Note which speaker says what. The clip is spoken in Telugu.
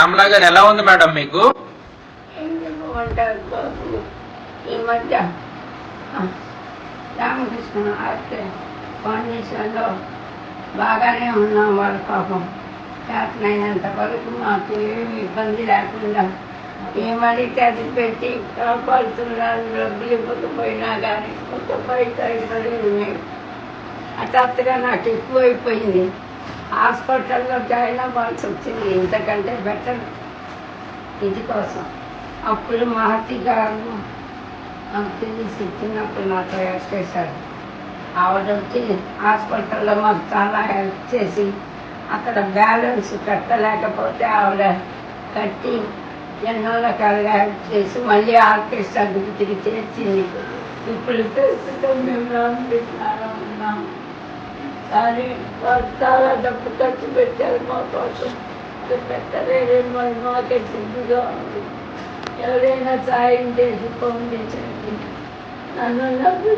Speaker 1: శ్యామలా గారు ఎలా ఉంది మేడం మీకు?
Speaker 2: ఈ మధ్య రామకృష్ణ ఫౌండేషన్లో బాగానే ఉన్నాం. వాళ్ళ పాపం చేతనైనంత వరకు మాకు ఏమి ఇబ్బంది లేకుండా ఏమడిగితే అది పెట్టి కాపాడుతున్నారు. డబ్బులు ఇవ్వకపోయినా కానీ కొంత బయట ఇవ్వలేదు. మేము హఠాత్తుగా నాకు ఎక్కువైపోయింది. హాస్పిటల్లో జాయిన్ అవ్వాల్సి వచ్చింది. ఇంతకంటే బెటర్ ఇది కోసం అప్పుడు మహతి గారు నాకు తెలిసి చిన్నప్పుడు నాతో హెల్ప్ చేశారు. ఆవిడ వచ్చి హాస్పిటల్లో మాకు చాలా హెల్ప్ చేసి అక్కడ బ్యాలెన్స్ కట్టలేకపోతే ఆవిడ కట్టి ఎన్నో రకాలుగా హెల్ప్ చేసి మళ్ళీ ఆర్కెస్ట్రా తిరిగి చేర్చింది. ఇప్పుడు ప్రస్తుతం మేము రామకృష్ణాలో ఉన్నాం. కానీ వారు చాలా డబ్బు ఖర్చు పెట్టారు మా కోసం. పెట్టలేరేమో మాకే సిగ్గుగా ఉంది. ఎవరైనా సాయం చేసి పంపించండి. నన్ను నవ్వు